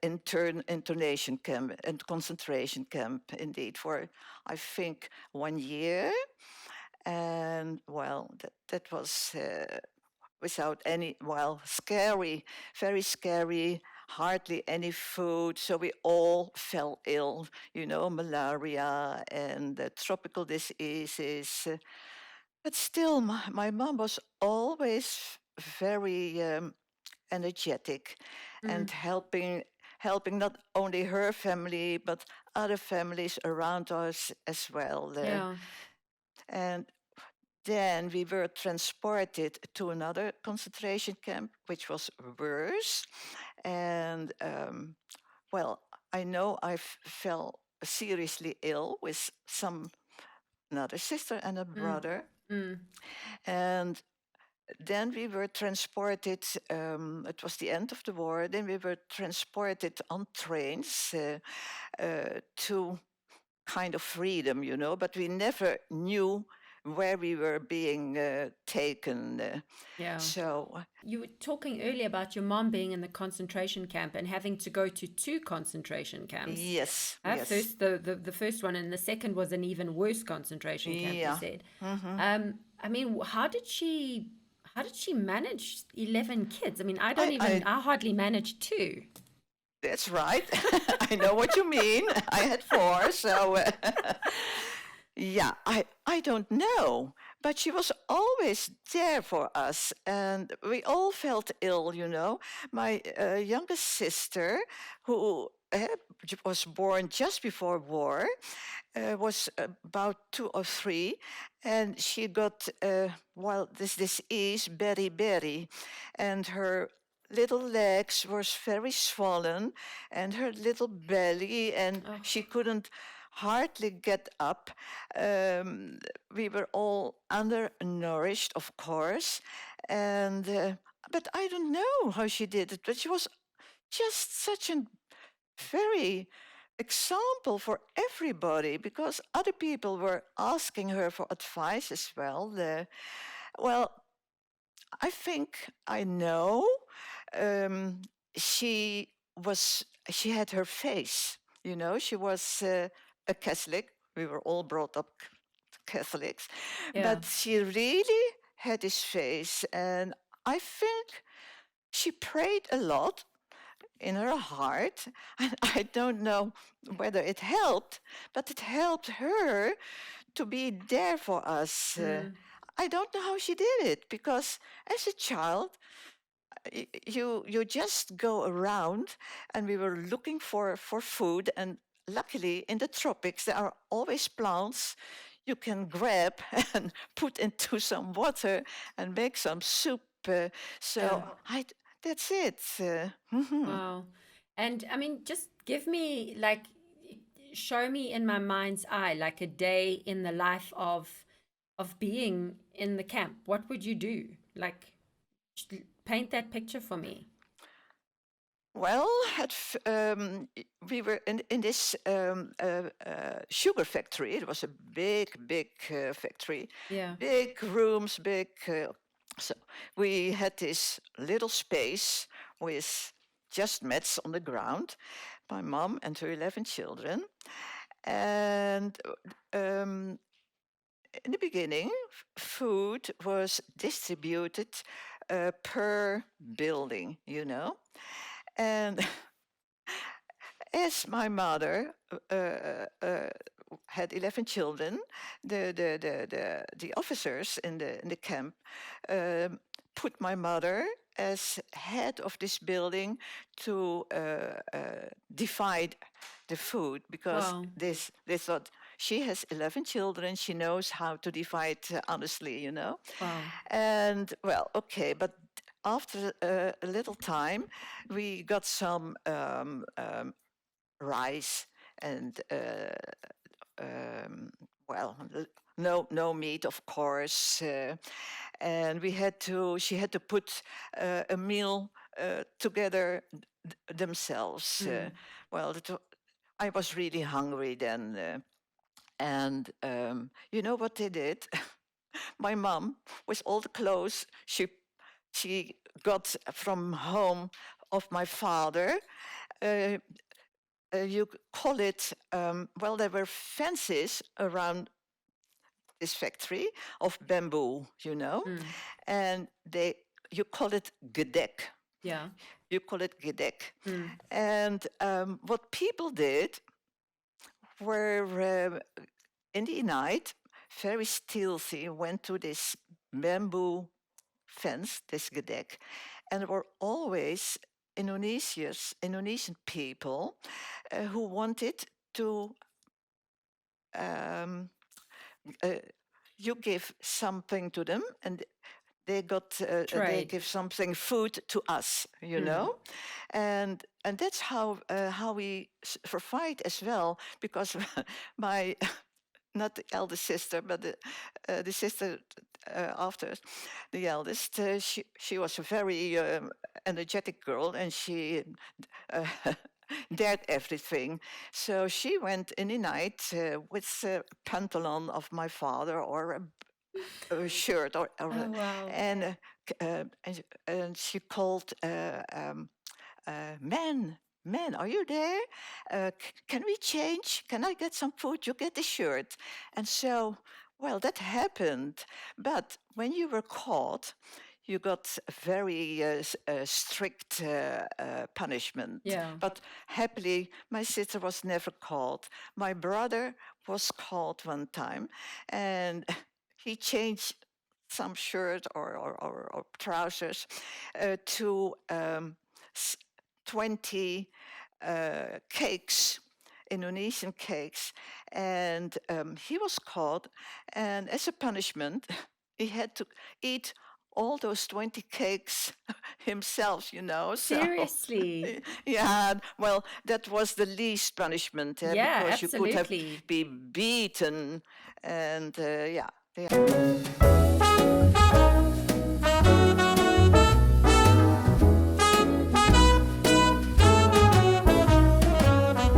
internation camp and concentration camp, indeed, for I think 1 year. And well, that was without any, well, scary, very scary, hardly any food. So we all fell ill, malaria and tropical diseases. But still, my mom was always very energetic and Mm. helping not only her family but other families around us as well. Yeah. And then we were transported to another concentration camp, which was worse. And well, I know fell seriously ill with another sister and a Mm. brother. Mm. And then we were transported, it was the end of the war, then we were transported on trains to kind of freedom, but we never knew where we were being taken. Yeah. So, You were talking earlier about your mom being in the concentration camp and having to go to two concentration camps. yes, yes, First, the first one, and the second was an even worse concentration camp, you yeah. said. Hmm. I mean, how did she manage 11 kids? I mean, I I hardly managed two. That's right. I know what you mean. I had four, so yeah, I don't know, but she was always there for us, and we all felt ill. My youngest sister, who was born just before war, was about 2 or 3, and she got this disease beriberi, and her little legs were very swollen, and her little belly, and Oh, she couldn't hardly get up. Um, we were all undernourished, of course, and but I don't know how she did it. But she was just such a very example for everybody because other people were asking her for advice as well. Well, I think I know. Um, she she had her face. She was a Catholic. We were all brought up Catholics, yeah. but she really had this face, and I think she prayed a lot in her heart. And I don't know whether it helped, but it helped her to be there for us. Mm. I don't know how she did it because as a child, you just go around, and we were looking for food, and luckily in the tropics there are always plants you can grab and put into some water and make some soup. Yeah. So I that's it. Mhm. Wow. And I mean, just give me like, show me in my mind's eye, like a day in the life of being in the camp. What would you do? Like, paint that picture for me. Well, we were in this sugar factory. It was a big factory, Yeah. big rooms, big. So we had this little space with just mats on the ground, my mom and her 11 children. And um, in the beginning, food was distributed per building, And as my mother had 11 children, the officers in the camp um, put my mother as head of this building to divide the food because Wow. they thought she has 11 children, she knows how to divide honestly. Wow. And well, okay, but after a little time, we got some rice and um, well, no meat, of course, and she had to put a meal together themselves. Mm. Well, I was really hungry then, and you know what they did? My mom, with all the clothes she got from home of my father, uh, you call it, well, there were fences around this factory of bamboo, Mm. and you call it gedek. Yeah. You call it gedek. Mm. And what people did were in the night, very stealthy, went to this bamboo fence, this gedek, and there were always Indonesian people who wanted to. Um, uh, you give something to them, and they Trade. give something food to us, Mm. and that's how we survived as well, because my not the eldest sister, but the sister after the eldest, she was a very energetic girl, and she uh, dared everything. So she went in the night with a pantalon of my father, or a shirt, Oh, wow. and, and she called, "Man, man, are you there? Can we change? Can I get some food? You get the shirt." And so, well, that happened. But when you were caught, you got a very strict punishment. Yeah. But happily, my sister was never caught. My brother was caught one time, and he changed some shirt or trousers to 20 cakes, Indonesian cakes, and he was caught. And as a punishment, he had to eat all those 20 cakes himself, So, Seriously. yeah, well, that was the least punishment, Yeah, because you could have absolutely. be beaten, and yeah.